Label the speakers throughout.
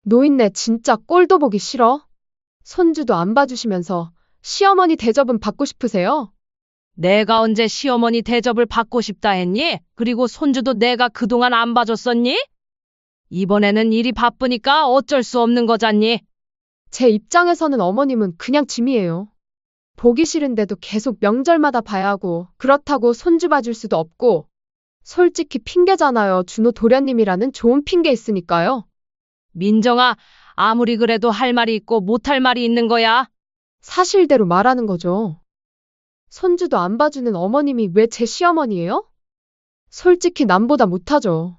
Speaker 1: 노인네 진짜 꼴도 보기 싫어. 손주도 안 봐주시면서 시어머니 대접은 받고 싶으세요?
Speaker 2: 내가 언제 시어머니 대접을 받고 싶다 했니? 그리고 손주도 내가 그동안 안 봐줬었니? 이번에는 일이 바쁘니까 어쩔 수 없는 거잖니?
Speaker 1: 제 입장에서는 어머님은 그냥 짐이에요. 보기 싫은데도 계속 명절마다 봐야 하고, 그렇다고 손주 봐줄 수도 없고, 솔직히 핑계잖아요. 준호 도련님이라는 좋은 핑계 있으니까요.
Speaker 2: 민정아, 아무리 그래도 할 말이 있고 못할 말이 있는 거야.
Speaker 1: 사실대로 말하는 거죠. 손주도 안 봐주는 어머님이 왜 제 시어머니예요? 솔직히 남보다 못하죠.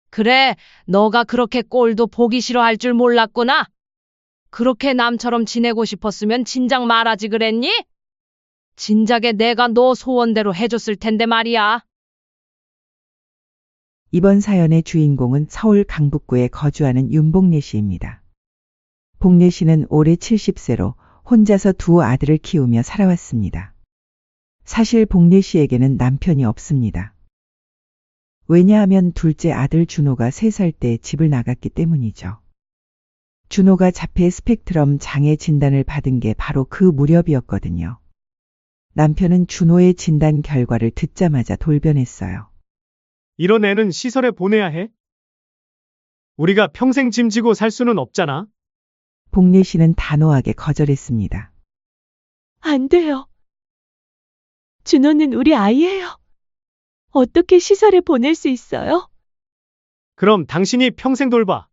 Speaker 2: 그래, 너가 그렇게 꼴도 보기 싫어할 줄 몰랐구나. 그렇게 남처럼 지내고 싶었으면 진작 말하지 그랬니? 진작에 내가 너 소원대로 해줬을 텐데 말이야.
Speaker 3: 이번 사연의 주인공은 서울 강북구에 거주하는 윤복례 씨입니다. 복례 씨는 올해 70세로 혼자서 두 아들을 키우며 살아왔습니다. 사실 복례 씨에게는 남편이 없습니다. 왜냐하면 둘째 아들 준호가 3살 때 집을 나갔기 때문이죠. 준호가 자폐 스펙트럼 장애 진단을 받은 게 바로 그 무렵이었거든요. 남편은 준호의 진단 결과를 듣자마자 돌변했어요.
Speaker 4: 이런 애는 시설에 보내야 해? 우리가 평생 짐지고 살 수는 없잖아.
Speaker 3: 복례 씨는 단호하게 거절했습니다.
Speaker 5: 안 돼요. 준호는 우리 아이예요. 어떻게 시설에 보낼 수 있어요?
Speaker 4: 그럼 당신이 평생 돌봐.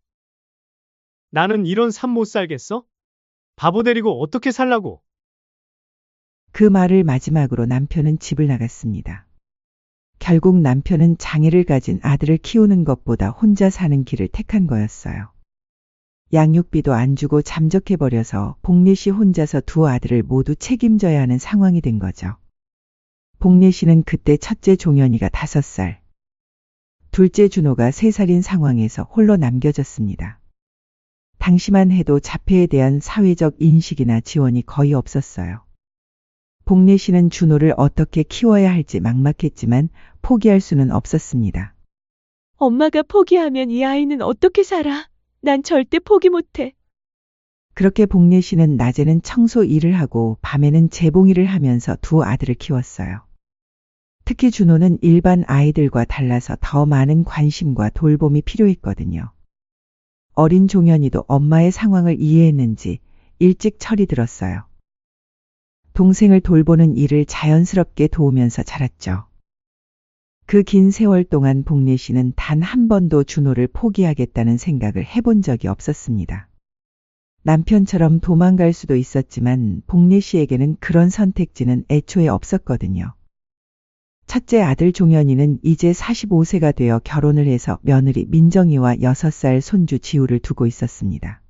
Speaker 4: 나는 이런 삶 못 살겠어? 바보 데리고 어떻게 살라고?
Speaker 3: 그 말을 마지막으로 남편은 집을 나갔습니다. 결국 남편은 장애를 가진 아들을 키우는 것보다 혼자 사는 길을 택한 거였어요. 양육비도 안 주고 잠적해버려서 복례 씨 혼자서 두 아들을 모두 책임져야 하는 상황이 된 거죠. 복례 씨는 그때 첫째 종현이가 5살, 둘째 준호가 3살인 상황에서 홀로 남겨졌습니다. 당시만 해도 자폐에 대한 사회적 인식이나 지원이 거의 없었어요. 복례 씨는 준호를 어떻게 키워야 할지 막막했지만 포기할 수는 없었습니다.
Speaker 5: 엄마가 포기하면 이 아이는 어떻게 살아? 난 절대 포기 못해.
Speaker 3: 그렇게 복례 씨는 낮에는 청소 일을 하고 밤에는 재봉일을 하면서 두 아들을 키웠어요. 특히 준호는 일반 아이들과 달라서 더 많은 관심과 돌봄이 필요했거든요. 어린 종현이도 엄마의 상황을 이해했는지 일찍 철이 들었어요. 동생을 돌보는 일을 자연스럽게 도우면서 자랐죠. 그 긴 세월 동안 복례 씨는 단 한 번도 준호를 포기하겠다는 생각을 해본 적이 없었습니다. 남편처럼 도망갈 수도 있었지만 복례 씨에게는 그런 선택지는 애초에 없었거든요. 첫째 아들 종현이는 이제 45세가 되어 결혼을 해서 며느리 민정이와 6살 손주 지우를 두고 있었습니다.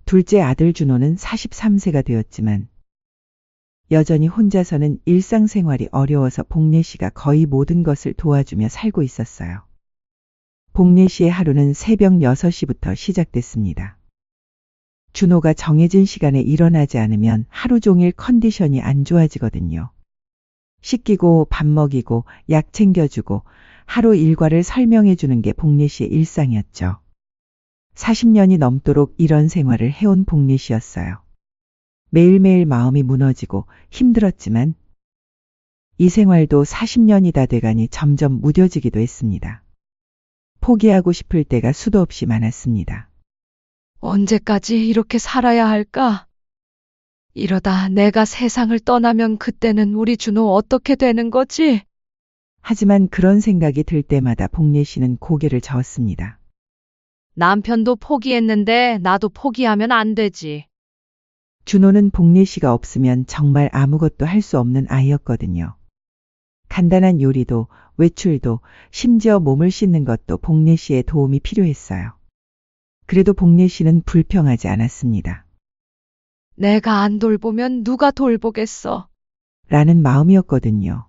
Speaker 3: 둘째 아들 준호는 43세가 되었지만 여전히 혼자서는 일상생활이 어려워서 복례 씨가 거의 모든 것을 도와주며 살고 있었어요. 복례 씨의 하루는 새벽 6시부터 시작됐습니다. 준호가 정해진 시간에 일어나지 않으면 하루 종일 컨디션이 안 좋아지거든요. 씻기고 밥 먹이고 약 챙겨주고 하루 일과를 설명해 주는 게 복례 씨의 일상이었죠. 40년이 넘도록 이런 생활을 해온 복례 씨였어요. 매일매일 마음이 무너지고 힘들었지만 이 생활도 40년이 다 돼가니 점점 무뎌지기도 했습니다. 포기하고 싶을 때가 수도 없이 많았습니다.
Speaker 2: 언제까지 이렇게 살아야 할까? 이러다 내가 세상을 떠나면 그때는 우리 준호 어떻게 되는 거지?
Speaker 3: 하지만 그런 생각이 들 때마다 복례 씨는 고개를 저었습니다.
Speaker 2: 남편도 포기했는데 나도 포기하면 안 되지.
Speaker 3: 준호는 복례 씨가 없으면 정말 아무것도 할 수 없는 아이였거든요. 간단한 요리도 외출도 심지어 몸을 씻는 것도 복례 씨의 도움이 필요했어요. 그래도 복례 씨는 불평하지 않았습니다.
Speaker 2: 내가 안 돌보면 누가 돌보겠어?
Speaker 3: 라는 마음이었거든요.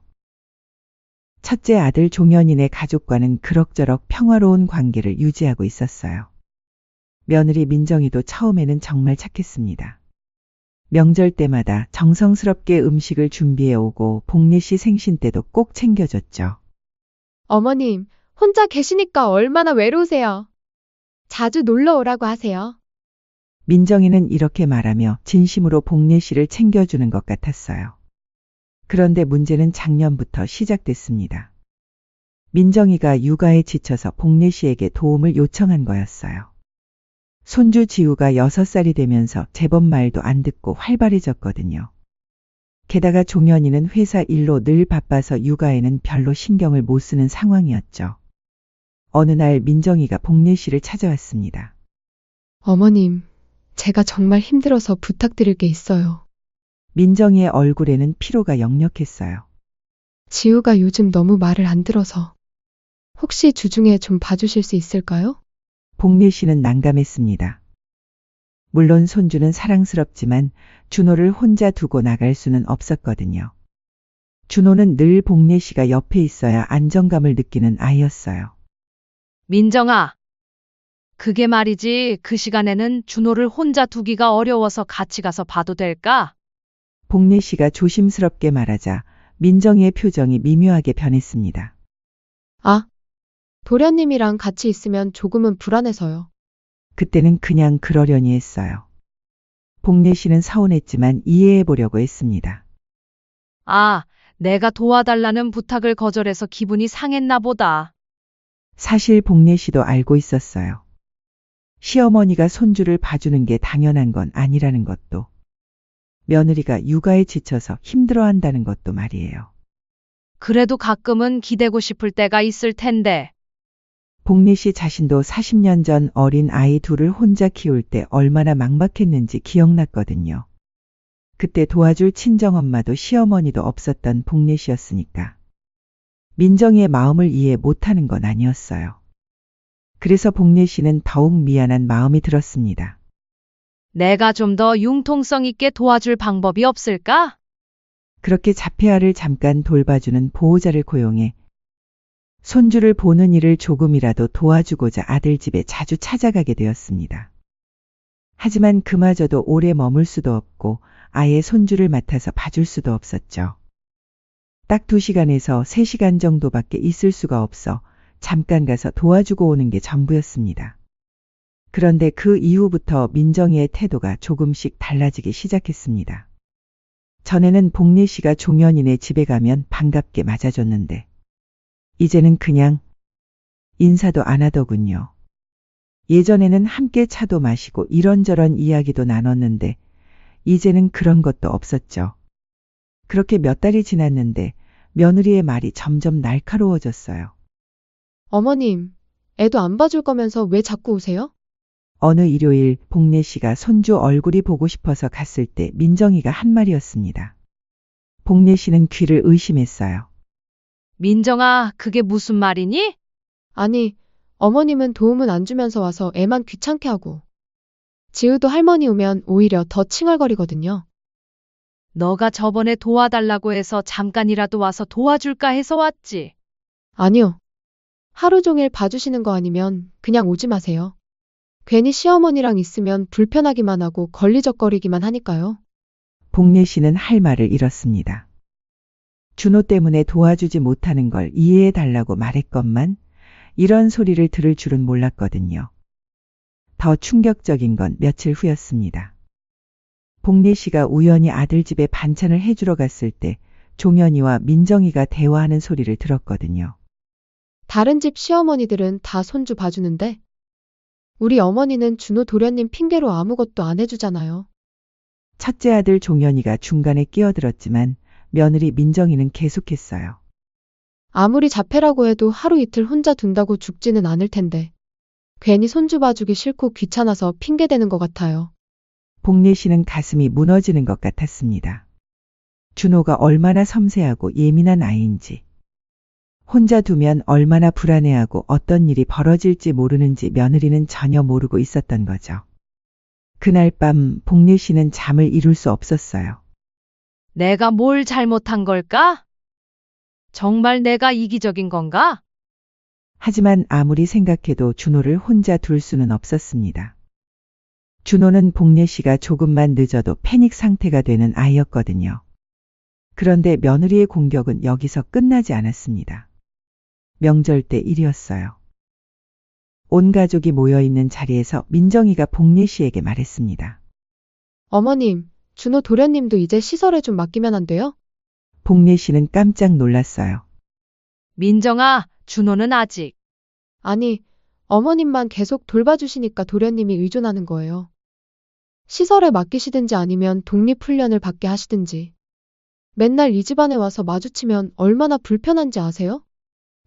Speaker 3: 첫째 아들 종현이네 가족과는 그럭저럭 평화로운 관계를 유지하고 있었어요. 며느리 민정이도 처음에는 정말 착했습니다. 명절 때마다 정성스럽게 음식을 준비해 오고 복례 씨 생신 때도 꼭 챙겨줬죠.
Speaker 1: 어머님, 혼자 계시니까 얼마나 외로우세요. 자주 놀러 오라고 하세요.
Speaker 3: 민정이는 이렇게 말하며 진심으로 복례 씨를 챙겨주는 것 같았어요. 그런데 문제는 작년부터 시작됐습니다. 민정이가 육아에 지쳐서 복례 씨에게 도움을 요청한 거였어요. 손주 지우가 6살이 되면서 제법 말도 안 듣고 활발해졌거든요. 게다가 종현이는 회사 일로 늘 바빠서 육아에는 별로 신경을 못 쓰는 상황이었죠. 어느 날 민정이가 복례 씨를 찾아왔습니다.
Speaker 1: 어머님, 제가 정말 힘들어서 부탁드릴 게 있어요.
Speaker 3: 민정이의 얼굴에는 피로가 역력했어요.
Speaker 1: 지우가 요즘 너무 말을 안 들어서 혹시 주중에 좀 봐주실 수 있을까요?
Speaker 3: 복례 씨는 난감했습니다. 물론 손주는 사랑스럽지만 준호를 혼자 두고 나갈 수는 없었거든요. 준호는 늘 복례 씨가 옆에 있어야 안정감을 느끼는 아이였어요.
Speaker 2: 민정아. 그게 말이지, 그 시간에는 준호를 혼자 두기가 어려워서 같이 가서 봐도 될까?
Speaker 3: 복례 씨가 조심스럽게 말하자 민정이의 표정이 미묘하게 변했습니다.
Speaker 1: 아, 도련님이랑 같이 있으면 조금은 불안해서요.
Speaker 3: 그때는 그냥 그러려니 했어요. 복례 씨는 서운했지만 이해해 보려고 했습니다.
Speaker 2: 아, 내가 도와달라는 부탁을 거절해서 기분이 상했나 보다.
Speaker 3: 사실 복례 씨도 알고 있었어요. 시어머니가 손주를 봐주는 게 당연한 건 아니라는 것도, 며느리가 육아에 지쳐서 힘들어한다는 것도 말이에요.
Speaker 2: 그래도 가끔은 기대고 싶을 때가 있을 텐데.
Speaker 3: 복례 씨 자신도 40년 전 어린 아이 둘을 혼자 키울 때 얼마나 막막했는지 기억났거든요. 그때 도와줄 친정엄마도 시어머니도 없었던 복례 씨였으니까. 민정이의 마음을 이해 못하는 건 아니었어요. 그래서 복례 씨는 더욱 미안한 마음이 들었습니다.
Speaker 2: 내가 좀 더 융통성 있게 도와줄 방법이 없을까?
Speaker 3: 그렇게 자폐아를 잠깐 돌봐주는 보호자를 고용해 손주를 보는 일을 조금이라도 도와주고자 아들 집에 자주 찾아가게 되었습니다. 하지만 그마저도 오래 머물 수도 없고 아예 손주를 맡아서 봐줄 수도 없었죠. 딱 2시간에서 3시간 정도밖에 있을 수가 없어 잠깐 가서 도와주고 오는 게 전부였습니다. 그런데 그 이후부터 민정이의 태도가 조금씩 달라지기 시작했습니다. 전에는 복례 씨가 종현이네 집에 가면 반갑게 맞아줬는데 이제는 그냥 인사도 안 하더군요. 예전에는 함께 차도 마시고 이런저런 이야기도 나눴는데 이제는 그런 것도 없었죠. 그렇게 몇 달이 지났는데 며느리의 말이 점점 날카로워졌어요.
Speaker 1: 어머님, 애도 안 봐줄 거면서 왜 자꾸 오세요?
Speaker 3: 어느 일요일 복례 씨가 손주 얼굴이 보고 싶어서 갔을 때 민정이가 한 말이었습니다. 복례 씨는 귀를 의심했어요.
Speaker 2: 민정아, 그게 무슨 말이니?
Speaker 1: 아니, 어머님은 도움은 안 주면서 와서 애만 귀찮게 하고. 지우도 할머니 오면 오히려 더 칭얼거리거든요.
Speaker 2: 너가 저번에 도와달라고 해서 잠깐이라도 와서 도와줄까 해서 왔지.
Speaker 1: 아니요. 하루 종일 봐주시는 거 아니면 그냥 오지 마세요. 괜히 시어머니랑 있으면 불편하기만 하고 걸리적거리기만 하니까요.
Speaker 3: 복례 씨는 할 말을 잃었습니다. 준호 때문에 도와주지 못하는 걸 이해해 달라고 말했건만 이런 소리를 들을 줄은 몰랐거든요. 더 충격적인 건 며칠 후였습니다. 복례 씨가 우연히 아들 집에 반찬을 해주러 갔을 때 종현이와 민정이가 대화하는 소리를 들었거든요.
Speaker 1: 다른 집 시어머니들은 다 손주 봐주는데 우리 어머니는 준호 도련님 핑계로 아무것도 안 해주잖아요.
Speaker 3: 첫째 아들 종현이가 중간에 끼어들었지만 며느리 민정이는 계속했어요.
Speaker 1: 아무리 자폐라고 해도 하루 이틀 혼자 둔다고 죽지는 않을 텐데 괜히 손주 봐주기 싫고 귀찮아서 핑계대는 것 같아요.
Speaker 3: 복례 씨는 가슴이 무너지는 것 같았습니다. 준호가 얼마나 섬세하고 예민한 아이인지, 혼자 두면 얼마나 불안해하고 어떤 일이 벌어질지 모르는지 며느리는 전혀 모르고 있었던 거죠. 그날 밤 복례 씨는 잠을 이룰 수 없었어요.
Speaker 2: 내가 뭘 잘못한 걸까? 정말 내가 이기적인 건가?
Speaker 3: 하지만 아무리 생각해도 준호를 혼자 둘 수는 없었습니다. 준호는 복례 씨가 조금만 늦어도 패닉 상태가 되는 아이였거든요. 그런데 며느리의 공격은 여기서 끝나지 않았습니다. 명절 때 일이었어요. 온 가족이 모여 있는 자리에서 민정이가 복례 씨에게 말했습니다.
Speaker 1: 어머님, 준호 도련님도 이제 시설에 좀 맡기면 안 돼요?
Speaker 3: 복례 씨는 깜짝 놀랐어요.
Speaker 2: 민정아, 준호는 아직.
Speaker 1: 아니, 어머님만 계속 돌봐주시니까 도련님이 의존하는 거예요. 시설에 맡기시든지 아니면 독립훈련을 받게 하시든지. 맨날 이 집안에 와서 마주치면 얼마나 불편한지 아세요?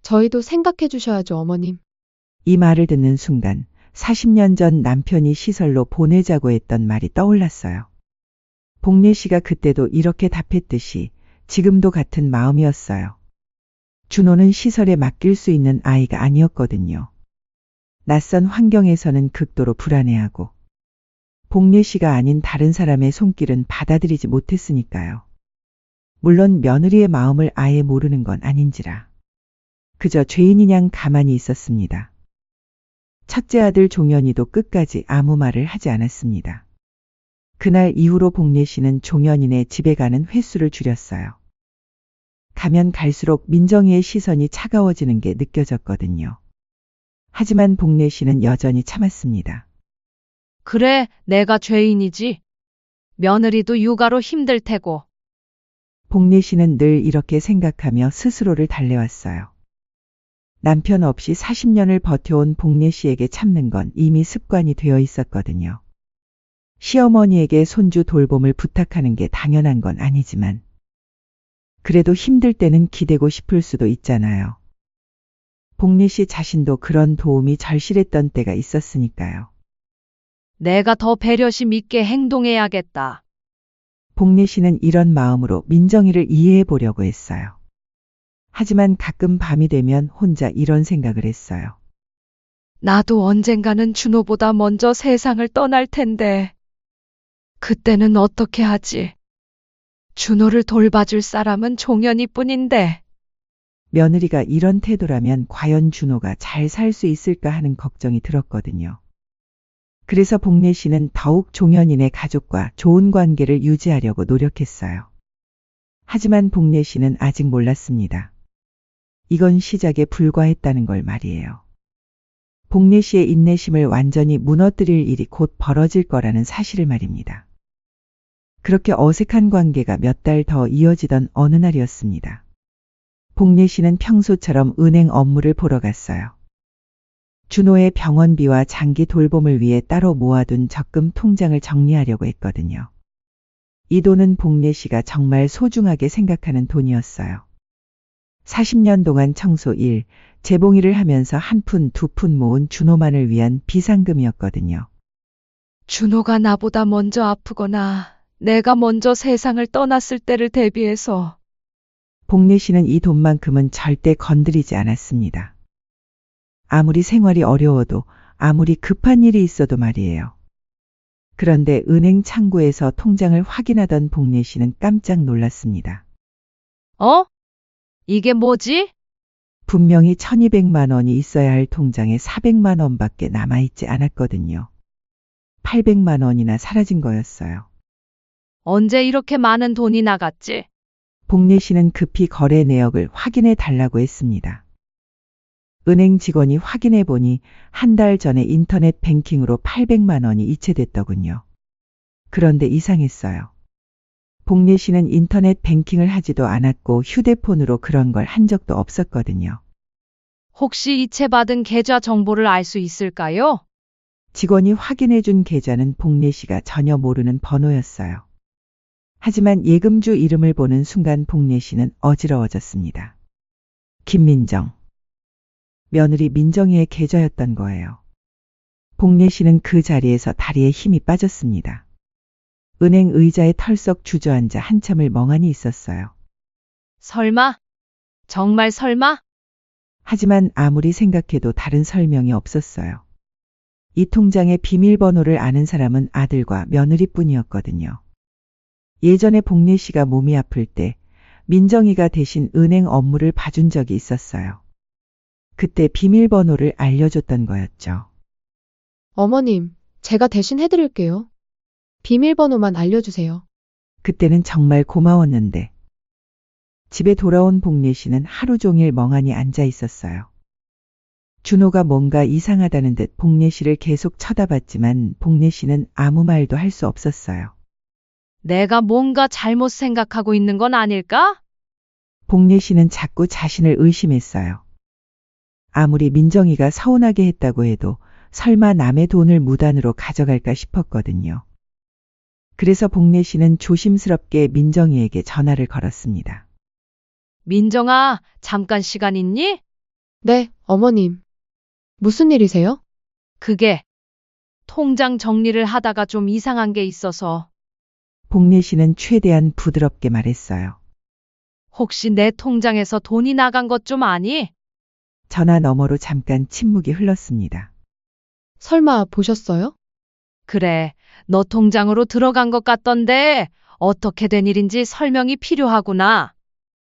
Speaker 1: 저희도 생각해 주셔야죠, 어머님.
Speaker 3: 이 말을 듣는 순간 40년 전 남편이 시설로 보내자고 했던 말이 떠올랐어요. 복례 씨가 그때도 이렇게 답했듯이 지금도 같은 마음이었어요. 준호는 시설에 맡길 수 있는 아이가 아니었거든요. 낯선 환경에서는 극도로 불안해하고 복례 씨가 아닌 다른 사람의 손길은 받아들이지 못했으니까요. 물론 며느리의 마음을 아예 모르는 건 아닌지라. 그저 죄인이냥 가만히 있었습니다. 첫째 아들 종현이도 끝까지 아무 말을 하지 않았습니다. 그날 이후로 복례 씨는 종현이네 집에 가는 횟수를 줄였어요. 가면 갈수록 민정이의 시선이 차가워지는 게 느껴졌거든요. 하지만 복례 씨는 여전히 참았습니다.
Speaker 2: 그래, 내가 죄인이지. 며느리도 육아로 힘들 테고.
Speaker 3: 복례 씨는 늘 이렇게 생각하며 스스로를 달래왔어요. 남편 없이 40년을 버텨온 복례 씨에게 참는 건 이미 습관이 되어 있었거든요. 시어머니에게 손주 돌봄을 부탁하는 게 당연한 건 아니지만 그래도 힘들 때는 기대고 싶을 수도 있잖아요. 복례 씨 자신도 그런 도움이 절실했던 때가 있었으니까요.
Speaker 2: 내가 더 배려심 있게 행동해야겠다.
Speaker 3: 복례 씨는 이런 마음으로 민정이를 이해해 보려고 했어요. 하지만 가끔 밤이 되면 혼자 이런 생각을 했어요.
Speaker 2: 나도 언젠가는 준호보다 먼저 세상을 떠날 텐데. 그때는 어떻게 하지? 준호를 돌봐줄 사람은 종현이 뿐인데.
Speaker 3: 며느리가 이런 태도라면 과연 준호가 잘 살 수 있을까 하는 걱정이 들었거든요. 그래서 복례 씨는 더욱 종현이네 가족과 좋은 관계를 유지하려고 노력했어요. 하지만 복례 씨는 아직 몰랐습니다. 이건 시작에 불과했다는 걸 말이에요. 복례 씨의 인내심을 완전히 무너뜨릴 일이 곧 벌어질 거라는 사실을 말입니다. 그렇게 어색한 관계가 몇 달 더 이어지던 어느 날이었습니다. 복례 씨는 평소처럼 은행 업무를 보러 갔어요. 준호의 병원비와 장기 돌봄을 위해 따로 모아둔 적금 통장을 정리하려고 했거든요. 이 돈은 복례 씨가 정말 소중하게 생각하는 돈이었어요. 40년 동안 청소 일, 재봉 일을 하면서 한 푼, 두 푼 모은 준호만을 위한 비상금이었거든요.
Speaker 2: 준호가 나보다 먼저 아프거나 내가 먼저 세상을 떠났을 때를 대비해서.
Speaker 3: 복례 씨는 이 돈만큼은 절대 건드리지 않았습니다. 아무리 생활이 어려워도 아무리 급한 일이 있어도 말이에요. 그런데 은행 창구에서 통장을 확인하던 복례 씨는 깜짝 놀랐습니다.
Speaker 2: 어? 이게 뭐지?
Speaker 3: 분명히 1200만 원이 있어야 할 통장에 400만 원밖에 남아있지 않았거든요. 800만 원이나 사라진 거였어요.
Speaker 2: 언제 이렇게 많은 돈이 나갔지?
Speaker 3: 복례 씨는 급히 거래 내역을 확인해 달라고 했습니다. 은행 직원이 확인해 보니 한 달 전에 인터넷 뱅킹으로 800만 원이 이체됐더군요. 그런데 이상했어요. 복례 씨는 인터넷 뱅킹을 하지도 않았고 휴대폰으로 그런 걸 한 적도 없었거든요.
Speaker 2: 혹시 이체받은 계좌 정보를 알 수 있을까요?
Speaker 3: 직원이 확인해 준 계좌는 복례 씨가 전혀 모르는 번호였어요. 하지만 예금주 이름을 보는 순간 복례 씨는 어지러워졌습니다. 김민정. 며느리 민정이의 계좌였던 거예요. 복례 씨는 그 자리에서 다리에 힘이 빠졌습니다. 은행 의자에 털썩 주저앉아 한참을 멍하니 있었어요.
Speaker 2: 설마? 정말 설마?
Speaker 3: 하지만 아무리 생각해도 다른 설명이 없었어요. 이 통장의 비밀번호를 아는 사람은 아들과 며느리뿐이었거든요. 예전에 복례 씨가 몸이 아플 때 민정이가 대신 은행 업무를 봐준 적이 있었어요. 그때 비밀번호를 알려줬던 거였죠.
Speaker 1: 어머님, 제가 대신 해드릴게요. 비밀번호만 알려주세요.
Speaker 3: 그때는 정말 고마웠는데 집에 돌아온 복례 씨는 하루 종일 멍하니 앉아 있었어요. 준호가 뭔가 이상하다는 듯 복례 씨를 계속 쳐다봤지만 복례 씨는 아무 말도 할 수 없었어요.
Speaker 2: 내가 뭔가 잘못 생각하고 있는 건 아닐까?
Speaker 3: 복례 씨는 자꾸 자신을 의심했어요. 아무리 민정이가 서운하게 했다고 해도 설마 남의 돈을 무단으로 가져갈까 싶었거든요. 그래서 복례 씨는 조심스럽게 민정이에게 전화를 걸었습니다.
Speaker 2: 민정아, 잠깐 시간 있니?
Speaker 1: 네, 어머님. 무슨 일이세요?
Speaker 2: 그게 통장 정리를 하다가 좀 이상한 게 있어서
Speaker 3: 복례 씨는 최대한 부드럽게 말했어요.
Speaker 2: 혹시 내 통장에서 돈이 나간 것 좀 아니?
Speaker 3: 전화 너머로 잠깐 침묵이 흘렀습니다.
Speaker 1: 설마 보셨어요?
Speaker 2: 그래, 너 통장으로 들어간 것 같던데 어떻게 된 일인지 설명이 필요하구나.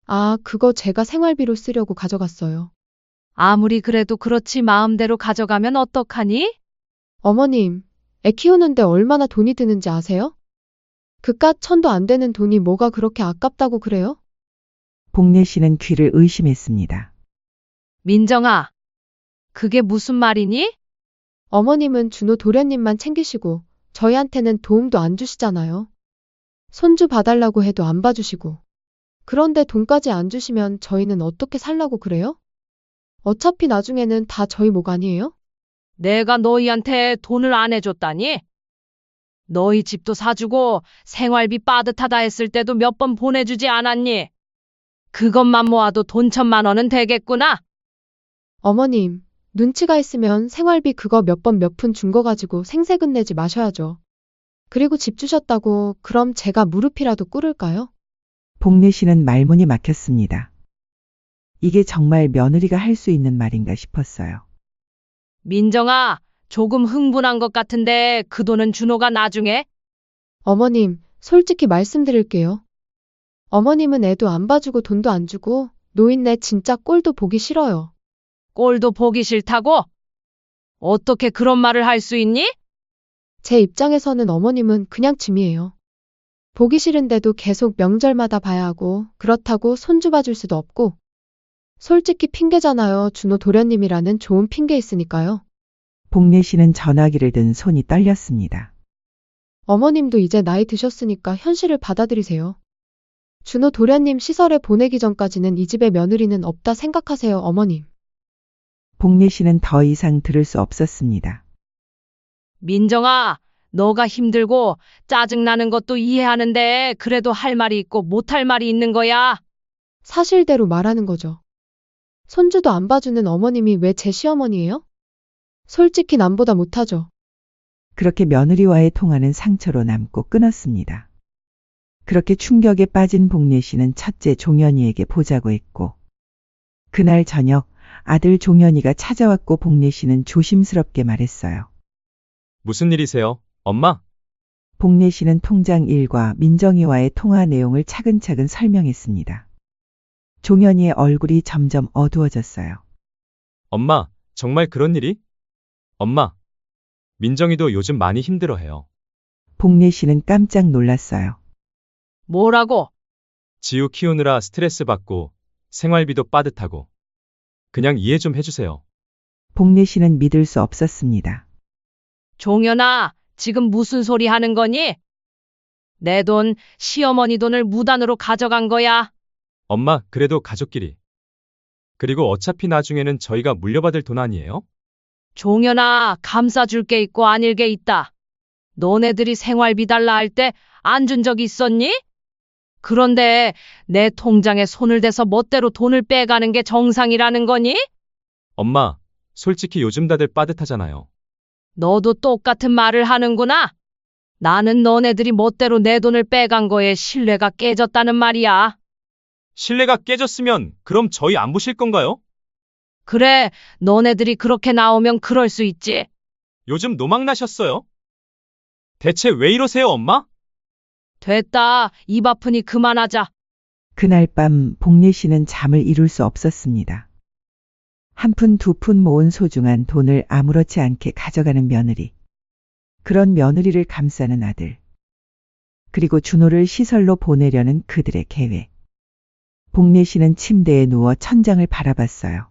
Speaker 1: 아, 그거 제가 생활비로 쓰려고 가져갔어요.
Speaker 2: 아무리 그래도 그렇지 마음대로 가져가면 어떡하니?
Speaker 1: 어머님, 애 키우는데 얼마나 돈이 드는지 아세요? 그깟 천도 안 되는 돈이 뭐가 그렇게 아깝다고 그래요?
Speaker 3: 복례 씨는 귀를 의심했습니다.
Speaker 2: 민정아, 그게 무슨 말이니?
Speaker 1: 어머님은 준호 도련님만 챙기시고 저희한테는 도움도 안 주시잖아요. 손주 봐달라고 해도 안 봐주시고. 그런데 돈까지 안 주시면 저희는 어떻게 살라고 그래요? 어차피 나중에는 다 저희 목 아니에요?
Speaker 2: 내가 너희한테 돈을 안 해줬다니? 너희 집도 사주고 생활비 빠듯하다 했을 때도 몇 번 보내주지 않았니? 그것만 모아도 돈 1,000만 원은 되겠구나.
Speaker 1: 어머님, 눈치가 있으면 생활비 그거 몇 번 몇 푼 준 거 가지고 생색은 내지 마셔야죠. 그리고 집 주셨다고 그럼 제가 무릎이라도 꿇을까요?
Speaker 3: 복례 씨는 말문이 막혔습니다. 이게 정말 며느리가 할 수 있는 말인가 싶었어요.
Speaker 2: 민정아, 조금 흥분한 것 같은데 그 돈은 준호가 나중에?
Speaker 1: 어머님, 솔직히 말씀드릴게요. 어머님은 애도 안 봐주고 돈도 안 주고 노인네 진짜 꼴도 보기 싫어요.
Speaker 2: 꼴도 보기 싫다고? 어떻게 그런 말을 할 수 있니?
Speaker 1: 제 입장에서는 어머님은 그냥 짐이에요. 보기 싫은데도 계속 명절마다 봐야 하고 그렇다고 손주 봐줄 수도 없고 솔직히 핑계잖아요. 준호 도련님이라는 좋은 핑계 있으니까요.
Speaker 3: 복례 씨는 전화기를 든 손이 떨렸습니다.
Speaker 1: 어머님도 이제 나이 드셨으니까 현실을 받아들이세요. 준호 도련님 시설에 보내기 전까지는 이 집에 며느리는 없다 생각하세요, 어머님.
Speaker 3: 복례 씨는 더 이상 들을 수 없었습니다.
Speaker 2: 민정아, 너가 힘들고 짜증나는 것도 이해하는데 그래도 할 말이 있고 못할 말이 있는 거야.
Speaker 1: 사실대로 말하는 거죠. 손주도 안 봐주는 어머님이 왜 제 시어머니예요? 솔직히 남보다 못하죠.
Speaker 3: 그렇게 며느리와의 통화는 상처로 남고 끊었습니다. 그렇게 충격에 빠진 복례 씨는 첫째 종현이에게 보자고 했고 그날 저녁 아들 종현이가 찾아왔고 복례 씨는 조심스럽게 말했어요.
Speaker 6: 무슨 일이세요, 엄마?
Speaker 3: 복례 씨는 통장 일과 민정이와의 통화 내용을 차근차근 설명했습니다. 종현이의 얼굴이 점점 어두워졌어요.
Speaker 6: 엄마, 정말 그런 일이? 엄마, 민정이도 요즘 많이 힘들어해요.
Speaker 3: 복례 씨는 깜짝 놀랐어요.
Speaker 2: 뭐라고?
Speaker 6: 지우 키우느라 스트레스 받고 생활비도 빠듯하고. 그냥 이해 좀 해주세요.
Speaker 3: 복례 씨는 믿을 수 없었습니다.
Speaker 2: 종현아, 지금 무슨 소리 하는 거니? 내 돈, 시어머니 돈을 무단으로 가져간 거야.
Speaker 6: 엄마, 그래도 가족끼리. 그리고 어차피 나중에는 저희가 물려받을 돈 아니에요?
Speaker 2: 종현아, 감싸줄 게 있고 아닐 게 있다. 너네들이 생활비 달라 할 때 안 준 적 있었니? 그런데 내 통장에 손을 대서 멋대로 돈을 빼가는 게 정상이라는 거니?
Speaker 6: 엄마, 솔직히 요즘 다들 빠듯하잖아요.
Speaker 2: 너도 똑같은 말을 하는구나. 나는 너네들이 멋대로 내 돈을 빼간 거에 신뢰가 깨졌다는 말이야.
Speaker 6: 신뢰가 깨졌으면 그럼 저희 안 보실 건가요?
Speaker 2: 그래, 너네들이 그렇게 나오면 그럴 수 있지.
Speaker 6: 요즘 노망 나셨어요? 대체 왜 이러세요, 엄마?
Speaker 2: 됐다. 입 아프니 그만하자.
Speaker 3: 그날 밤 복례 씨는 잠을 이룰 수 없었습니다. 한 푼 두 푼 모은 소중한 돈을 아무렇지 않게 가져가는 며느리. 그런 며느리를 감싸는 아들. 그리고 준호를 시설로 보내려는 그들의 계획. 복례 씨는 침대에 누워 천장을 바라봤어요.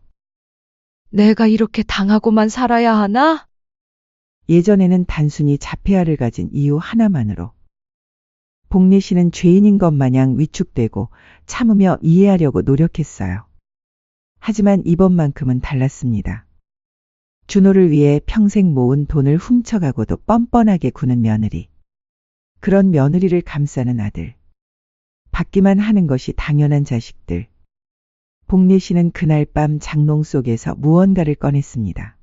Speaker 2: 내가 이렇게 당하고만 살아야 하나?
Speaker 3: 예전에는 단순히 자폐아를 가진 이유 하나만으로 복례 씨는 죄인인 것 마냥 위축되고 참으며 이해하려고 노력했어요. 하지만 이번만큼은 달랐습니다. 준호를 위해 평생 모은 돈을 훔쳐가고도 뻔뻔하게 구는 며느리. 그런 며느리를 감싸는 아들. 받기만 하는 것이 당연한 자식들. 복례 씨는 그날 밤 장롱 속에서 무언가를 꺼냈습니다.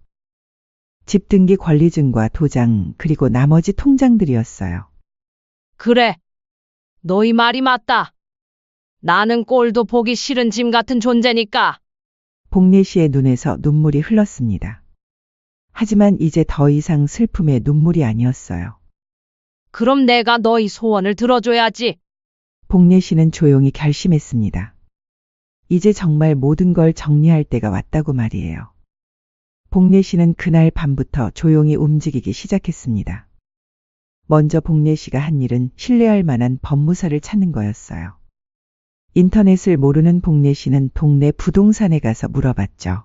Speaker 3: 집 등기 권리증과 도장, 그리고 나머지 통장들이었어요.
Speaker 2: 그래. 너희 말이 맞다. 나는 꼴도 보기 싫은 짐 같은 존재니까.
Speaker 3: 복례 씨의 눈에서 눈물이 흘렀습니다. 하지만 이제 더 이상 슬픔의 눈물이 아니었어요.
Speaker 2: 그럼 내가 너희 소원을 들어줘야지.
Speaker 3: 복례 씨는 조용히 결심했습니다. 이제 정말 모든 걸 정리할 때가 왔다고 말이에요. 복례 씨는 그날 밤부터 조용히 움직이기 시작했습니다. 먼저 복례 씨가 한 일은 신뢰할 만한 법무사를 찾는 거였어요. 인터넷을 모르는 복례 씨는 동네 부동산에 가서 물어봤죠.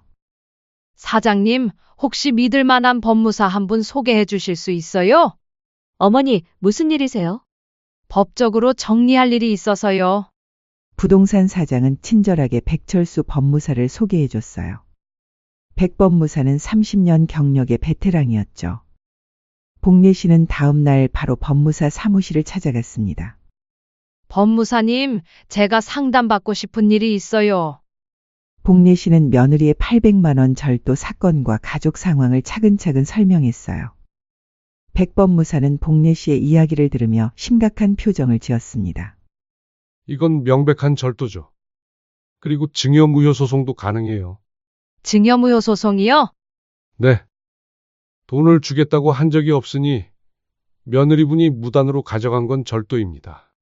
Speaker 2: 사장님, 혹시 믿을 만한 법무사 한 분 소개해 주실 수 있어요?
Speaker 5: 어머니, 무슨 일이세요?
Speaker 2: 법적으로 정리할 일이 있어서요.
Speaker 3: 부동산 사장은 친절하게 백철수 법무사를 소개해 줬어요. 백 법무사는 30년 경력의 베테랑이었죠. 복례 씨는 다음 날 바로 법무사 사무실을 찾아갔습니다.
Speaker 2: 법무사님, 제가 상담받고 싶은 일이 있어요.
Speaker 3: 복례 씨는 며느리의 800만 원 절도 사건과 가족 상황을 차근차근 설명했어요. 백 법무사는 복례 씨의 이야기를 들으며 심각한 표정을 지었습니다.
Speaker 7: 이건 명백한 절도죠. 그리고 증여무효 소송도 가능해요.
Speaker 2: 증여무효 소송이요?
Speaker 7: 네. 돈을 주겠다고 한 적이 없으니 며느리분이 무단으로 가져간 건 절도입니다.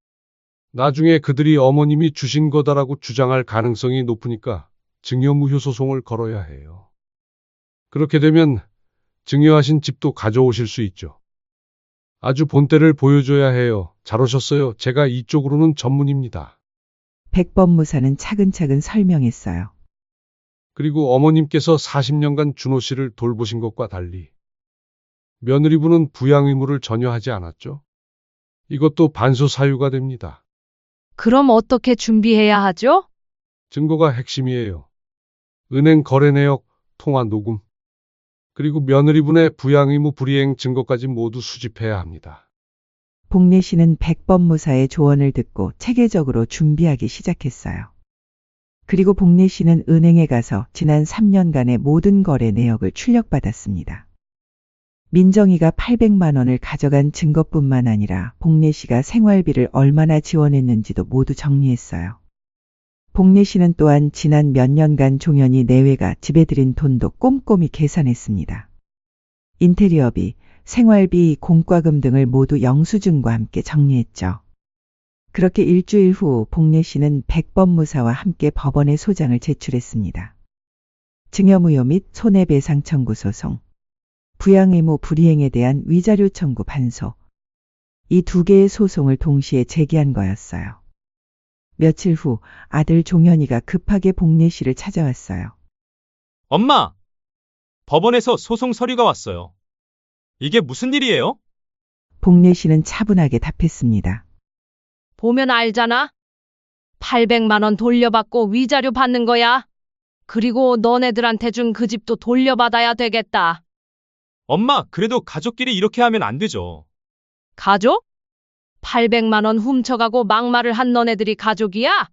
Speaker 7: 나중에 그들이 어머님이 주신 거다라고 주장할 가능성이 높으니까 증여무효 소송을 걸어야 해요. 그렇게 되면 증여하신 집도 가져오실 수 있죠. 아주 본때를 보여줘야 해요. 잘 오셨어요. 제가 이쪽으로는 전문입니다.
Speaker 3: 백 법무사는 차근차근 설명했어요.
Speaker 7: 그리고 어머님께서 40년간 준호 씨를 돌보신 것과 달리 며느리분은 부양 의무를 전혀 하지 않았죠. 이것도 반소 사유가 됩니다.
Speaker 2: 그럼 어떻게 준비해야 하죠?
Speaker 7: 증거가 핵심이에요. 은행 거래 내역, 통화 녹음, 그리고 며느리분의 부양 의무 불이행 증거까지 모두 수집해야 합니다.
Speaker 3: 복례 씨는 백 법무사의 조언을 듣고 체계적으로 준비하기 시작했어요. 그리고 복례 씨는 은행에 가서 지난 3년간의 모든 거래 내역을 출력받았습니다. 민정이가 800만 원을 가져간 증거뿐만 아니라 복례 씨가 생활비를 얼마나 지원했는지도 모두 정리했어요. 복례 씨는 또한 지난 몇 년간 종현이 내외가 집에 들인 돈도 꼼꼼히 계산했습니다. 인테리어비, 생활비, 공과금 등을 모두 영수증과 함께 정리했죠. 그렇게 일주일 후 복례 씨는 백 법무사와 함께 법원에 소장을 제출했습니다. 증여무효 및 손해배상 청구 소송, 부양의무 불이행에 대한 위자료 청구 반소, 이 두 개의 소송을 동시에 제기한 거였어요. 며칠 후 아들 종현이가 급하게 복례 씨를 찾아왔어요.
Speaker 6: 엄마! 법원에서 소송 서류가 왔어요. 이게 무슨 일이에요?
Speaker 3: 복례 씨는 차분하게 답했습니다.
Speaker 2: 보면 알잖아. 800만 원 돌려받고 위자료 받는 거야. 그리고 너네들한테 준 그 집도 돌려받아야 되겠다.
Speaker 6: 엄마, 그래도 가족끼리 이렇게 하면 안 되죠.
Speaker 2: 가족? 800만 원 훔쳐가고 막말을 한 너네들이 가족이야?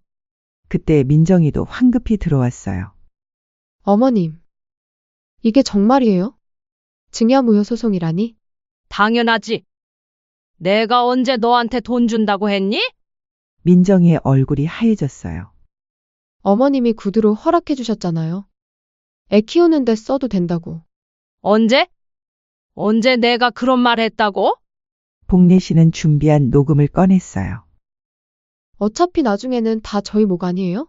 Speaker 3: 그때 민정이도 황급히 들어왔어요.
Speaker 1: 어머님, 이게 정말이에요? 증여무효 소송이라니?
Speaker 2: 당연하지. 내가 언제 너한테 돈 준다고 했니?
Speaker 3: 민정이의 얼굴이 하얘졌어요.
Speaker 1: 어머님이 구두로 허락해 주셨잖아요. 애 키우는데 써도 된다고.
Speaker 2: 언제? 언제 내가 그런 말 했다고?
Speaker 3: 복례 씨는 준비한 녹음을 꺼냈어요.
Speaker 1: 어차피 나중에는 다 저희 목 아니에요?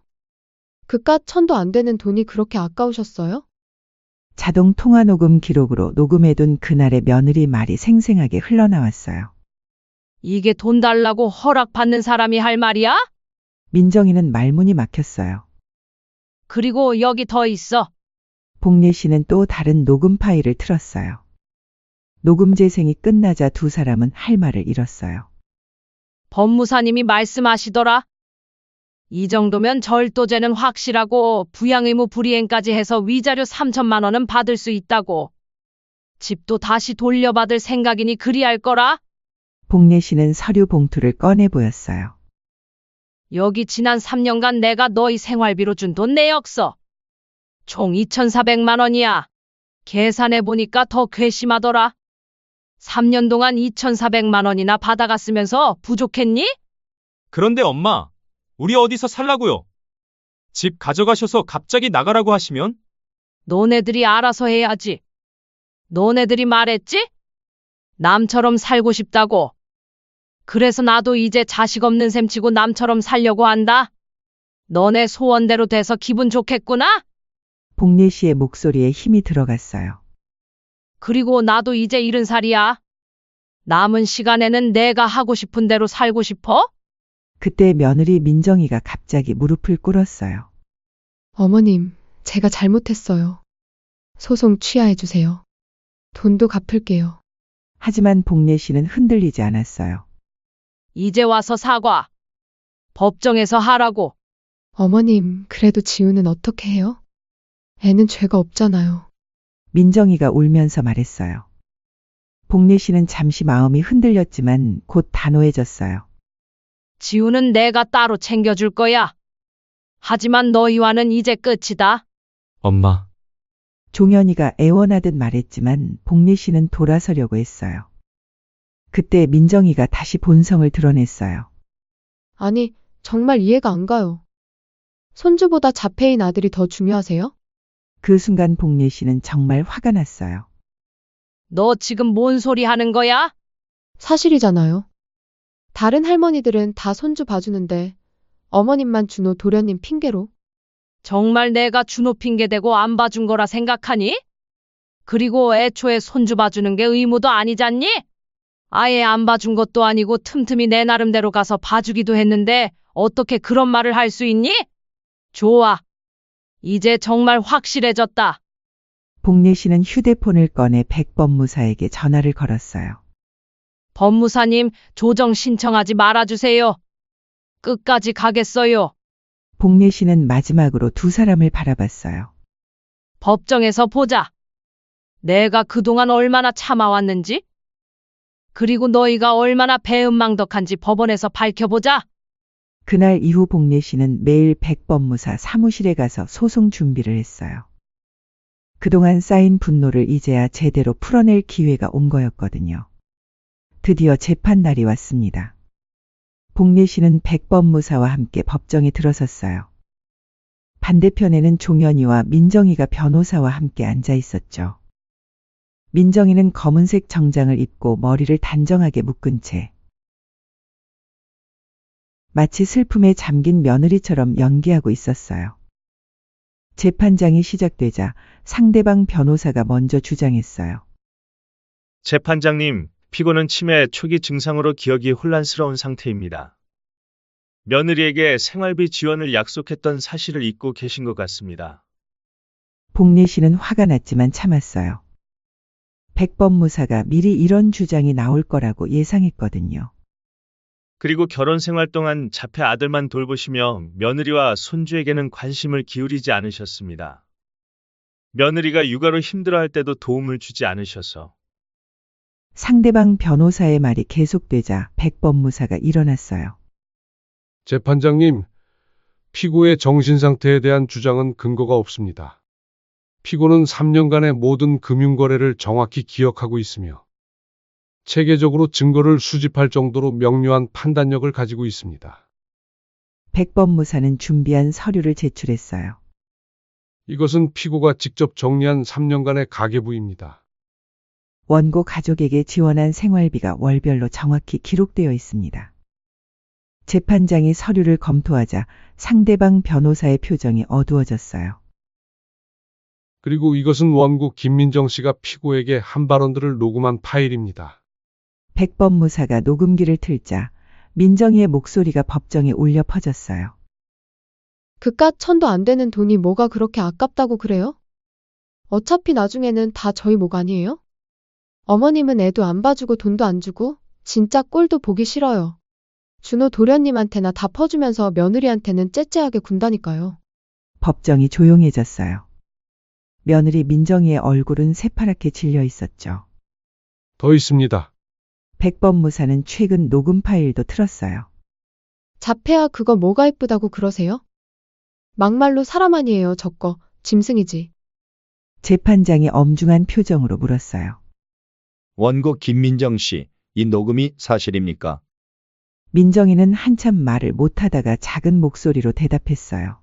Speaker 1: 그깟 1000도 안 되는 돈이 그렇게 아까우셨어요?
Speaker 3: 자동 통화 녹음 기록으로 녹음해둔 그날의 며느리 말이 생생하게 흘러나왔어요.
Speaker 2: 이게 돈 달라고 허락받는 사람이 할 말이야?
Speaker 3: 민정이는 말문이 막혔어요.
Speaker 2: 그리고 여기 더 있어.
Speaker 3: 복례 씨는 또 다른 녹음 파일을 틀었어요. 녹음 재생이 끝나자 두 사람은 할 말을 잃었어요.
Speaker 2: 법무사님이 말씀하시더라. 이 정도면 절도죄는 확실하고 부양의무 불이행까지 해서 위자료 3천만 원은 받을 수 있다고. 집도 다시 돌려받을 생각이니 그리할 거라.
Speaker 3: 복례 씨는 서류 봉투를 꺼내 보였어요.
Speaker 2: 여기 지난 3년간 내가 너희 생활비로 준 돈 내역서. 총 2,400만 원이야. 계산해 보니까 더 괘씸하더라. 3년 동안 2,400만 원이나 받아갔으면서 부족했니?
Speaker 6: 그런데 엄마, 우리 어디서 살라고요? 집 가져가셔서 갑자기 나가라고 하시면?
Speaker 2: 너네들이 알아서 해야지. 너네들이 말했지? 남처럼 살고 싶다고. 그래서 나도 이제 자식 없는 셈 치고 남처럼 살려고 한다. 너네 소원대로 돼서 기분 좋겠구나?
Speaker 3: 복례 씨의 목소리에 힘이 들어갔어요.
Speaker 2: 그리고 나도 이제 70살이야. 남은 시간에는 내가 하고 싶은 대로 살고 싶어?
Speaker 3: 그때 며느리 민정이가 갑자기 무릎을 꿇었어요.
Speaker 1: 어머님, 제가 잘못했어요. 소송 취하해 주세요. 돈도 갚을게요.
Speaker 3: 하지만 복례 씨는 흔들리지 않았어요.
Speaker 2: 이제 와서 사과. 법정에서 하라고.
Speaker 1: 어머님, 그래도 지우는 어떻게 해요? 애는 죄가 없잖아요.
Speaker 3: 민정이가 울면서 말했어요. 복례 씨는 잠시 마음이 흔들렸지만 곧 단호해졌어요.
Speaker 2: 지우는 내가 따로 챙겨줄 거야. 하지만 너희와는 이제 끝이다.
Speaker 6: 엄마,
Speaker 3: 종현이가 애원하듯 말했지만 복례 씨는 돌아서려고 했어요. 그때 민정이가 다시 본성을 드러냈어요.
Speaker 1: 아니, 정말 이해가 안 가요. 손주보다 자폐인 아들이 더 중요하세요?
Speaker 3: 그 순간 복례 씨는 정말 화가 났어요.
Speaker 2: 너 지금 뭔 소리 하는 거야?
Speaker 1: 사실이잖아요. 다른 할머니들은 다 손주 봐주는데 어머님만 준호 도련님 핑계로.
Speaker 2: 정말 내가 준호 핑계대고 안 봐준 거라 생각하니? 그리고 애초에 손주 봐주는 게 의무도 아니잖니? 아예 안 봐준 것도 아니고 틈틈이 내 나름대로 가서 봐주기도 했는데 어떻게 그런 말을 할 수 있니? 좋아. 이제 정말 확실해졌다.
Speaker 3: 복례 씨는 휴대폰을 꺼내 백법무사에게 전화를 걸었어요.
Speaker 2: 법무사님, 조정 신청하지 말아주세요. 끝까지 가겠어요.
Speaker 3: 복례 씨는 마지막으로 두 사람을 바라봤어요.
Speaker 2: 법정에서 보자. 내가 그동안 얼마나 참아왔는지? 그리고 너희가 얼마나 배은망덕한지 법원에서 밝혀보자.
Speaker 3: 그날 이후 복례 씨는 매일 백법무사 사무실에 가서 소송 준비를 했어요. 그동안 쌓인 분노를 이제야 제대로 풀어낼 기회가 온 거였거든요. 드디어 재판 날이 왔습니다. 복례 씨는 백법무사와 함께 법정에 들어섰어요. 반대편에는 종현이와 민정이가 변호사와 함께 앉아 있었죠. 민정이는 검은색 정장을 입고 머리를 단정하게 묶은 채 마치 슬픔에 잠긴 며느리처럼 연기하고 있었어요. 재판장이 시작되자 상대방 변호사가 먼저 주장했어요.
Speaker 8: 재판장님, 피고는 치매 초기 증상으로 기억이 혼란스러운 상태입니다. 며느리에게 생활비 지원을 약속했던 사실을 잊고 계신 것 같습니다.
Speaker 3: 복례 씨는 화가 났지만 참았어요. 백법무사가 미리 이런 주장이 나올 거라고 예상했거든요.
Speaker 8: 그리고 결혼 생활 동안 자폐 아들만 돌보시며 며느리와 손주에게는 관심을 기울이지 않으셨습니다. 며느리가 육아로 힘들어할 때도 도움을 주지 않으셔서.
Speaker 3: 상대방 변호사의 말이 계속되자 백법무사가 일어났어요.
Speaker 7: 재판장님, 피고의 정신상태에 대한 주장은 근거가 없습니다. 피고는 3년간의 모든 금융거래를 정확히 기억하고 있으며 체계적으로 증거를 수집할 정도로 명료한 판단력을 가지고 있습니다.
Speaker 3: 백법무사는 준비한 서류를 제출했어요.
Speaker 7: 이것은 피고가 직접 정리한 3년간의 가계부입니다.
Speaker 3: 원고 가족에게 지원한 생활비가 월별로 정확히 기록되어 있습니다. 재판장이 서류를 검토하자 상대방 변호사의 표정이 어두워졌어요.
Speaker 7: 그리고 이것은 원고 김민정 씨가 피고에게 한 발언들을 녹음한 파일입니다.
Speaker 3: 백법무사가 녹음기를 틀자 민정이의 목소리가 법정에 울려 퍼졌어요.
Speaker 1: 그깟 천도 안 되는 돈이 뭐가 그렇게 아깝다고 그래요? 어차피 나중에는 다 저희 목 아니에요? 어머님은 애도 안 봐주고 돈도 안 주고 진짜 꼴도 보기 싫어요. 준호 도련님한테나 다 퍼주면서 며느리한테는 째째하게 군다니까요.
Speaker 3: 법정이 조용해졌어요. 며느리 민정이의 얼굴은 새파랗게 질려 있었죠.
Speaker 7: 더 있습니다.
Speaker 3: 백범무사는 최근 녹음 파일도 틀었어요.
Speaker 1: 자폐아 그거 뭐가 예쁘다고 그러세요? 막말로 사람 아니에요, 저거. 짐승이지.
Speaker 3: 재판장이 엄중한 표정으로 물었어요.
Speaker 9: 원고 김민정 씨, 이 녹음이 사실입니까?
Speaker 3: 민정이는 한참 말을 못하다가 작은 목소리로 대답했어요.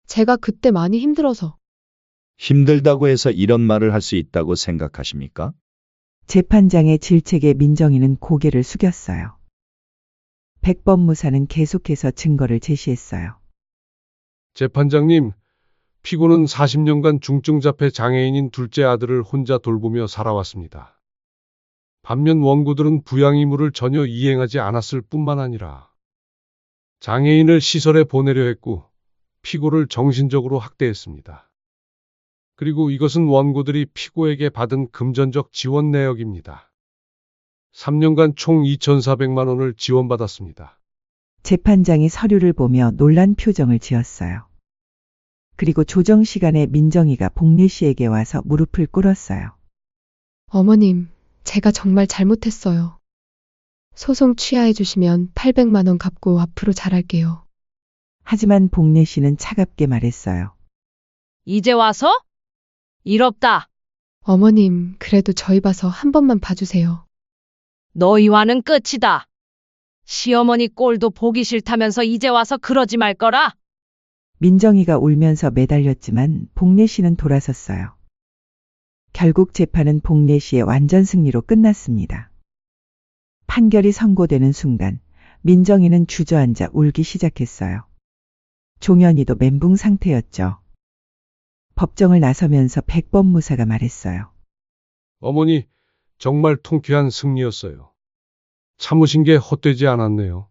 Speaker 1: 제가 그때 많이 힘들어서.
Speaker 9: 힘들다고 해서 이런 말을 할 수 있다고 생각하십니까?
Speaker 3: 재판장의 질책에 민정이는 고개를 숙였어요. 백범무사는 계속해서 증거를 제시했어요.
Speaker 7: 재판장님, 피고는 40년간 중증자폐 장애인인 둘째 아들을 혼자 돌보며 살아왔습니다. 반면 원고들은 부양 의무를 전혀 이행하지 않았을 뿐만 아니라 장애인을 시설에 보내려 했고 피고를 정신적으로 학대했습니다. 그리고 이것은 원고들이 피고에게 받은 금전적 지원 내역입니다. 3년간 총 2,400만 원을 지원받았습니다.
Speaker 3: 재판장이 서류를 보며 놀란 표정을 지었어요. 그리고 조정 시간에 민정이가 복례 씨에게 와서 무릎을 꿇었어요.
Speaker 1: 어머님, 제가 정말 잘못했어요. 소송 취하해 주시면 800만 원 갚고 앞으로 잘할게요.
Speaker 3: 하지만 복례 씨는 차갑게 말했어요.
Speaker 2: 이제 와서? 일 없다.
Speaker 1: 어머님, 그래도 저희 봐서 한 번만 봐주세요.
Speaker 2: 너희와는 끝이다. 시어머니 꼴도 보기 싫다면서 이제 와서 그러지 말 거라.
Speaker 3: 민정이가 울면서 매달렸지만 복례 씨는 돌아섰어요. 결국 재판은 복례 씨의 완전 승리로 끝났습니다. 판결이 선고되는 순간 민정이는 주저앉아 울기 시작했어요. 종현이도 멘붕 상태였죠. 법정을 나서면서 백범무사가 말했어요.
Speaker 7: 어머니, 정말 통쾌한 승리였어요. 참으신 게 헛되지 않았네요.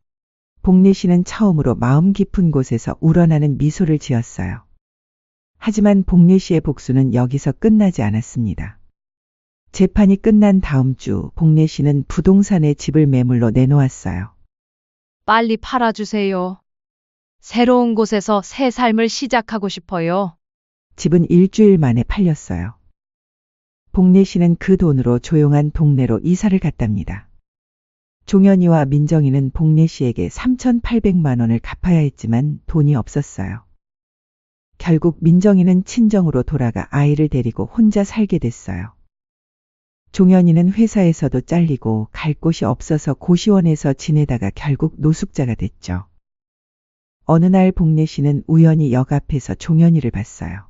Speaker 3: 복례 씨는 처음으로 마음 깊은 곳에서 우러나는 미소를 지었어요. 하지만 복례 씨의 복수는 여기서 끝나지 않았습니다. 재판이 끝난 다음 주 복례 씨는 부동산에 집을 매물로 내놓았어요.
Speaker 2: 빨리 팔아주세요. 새로운 곳에서 새 삶을 시작하고 싶어요.
Speaker 3: 집은 일주일 만에 팔렸어요. 복례 씨는 그 돈으로 조용한 동네로 이사를 갔답니다. 종현이와 민정이는 복례 씨에게 3,800만 원을 갚아야 했지만 돈이 없었어요. 결국 민정이는 친정으로 돌아가 아이를 데리고 혼자 살게 됐어요. 종현이는 회사에서도 잘리고 갈 곳이 없어서 고시원에서 지내다가 결국 노숙자가 됐죠. 어느 날 복례 씨는 우연히 역 앞에서 종현이를 봤어요.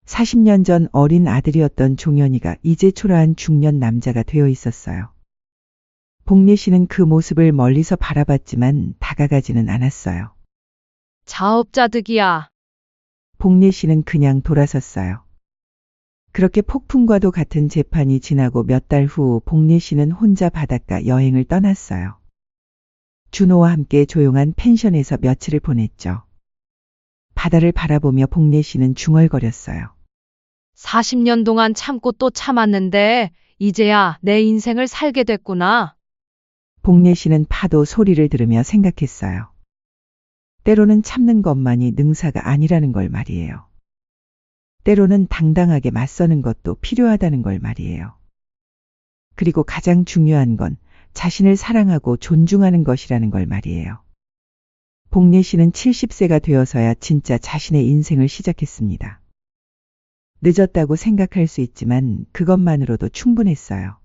Speaker 3: 40년 전 어린 아들이었던 종현이가 이제 초라한 중년 남자가 되어 있었어요. 복례 씨는 그 모습을 멀리서 바라봤지만 다가가지는 않았어요.
Speaker 2: 자업자득이야.
Speaker 3: 복례 씨는 그냥 돌아섰어요. 그렇게 폭풍과도 같은 재판이 지나고 몇 달 후 복례 씨는 혼자 바닷가 여행을 떠났어요. 준호와 함께 조용한 펜션에서 며칠을 보냈죠. 바다를 바라보며 복례 씨는 중얼거렸어요.
Speaker 2: 40년 동안 참고 또 참았는데 이제야 내 인생을 살게 됐구나.
Speaker 3: 복례 씨는 파도 소리를 들으며 생각했어요. 때로는 참는 것만이 능사가 아니라는 걸 말이에요. 때로는 당당하게 맞서는 것도 필요하다는 걸 말이에요. 그리고 가장 중요한 건 자신을 사랑하고 존중하는 것이라는 걸 말이에요. 복례 씨는 70세가 되어서야 진짜 자신의 인생을 시작했습니다. 늦었다고 생각할 수 있지만 그것만으로도 충분했어요.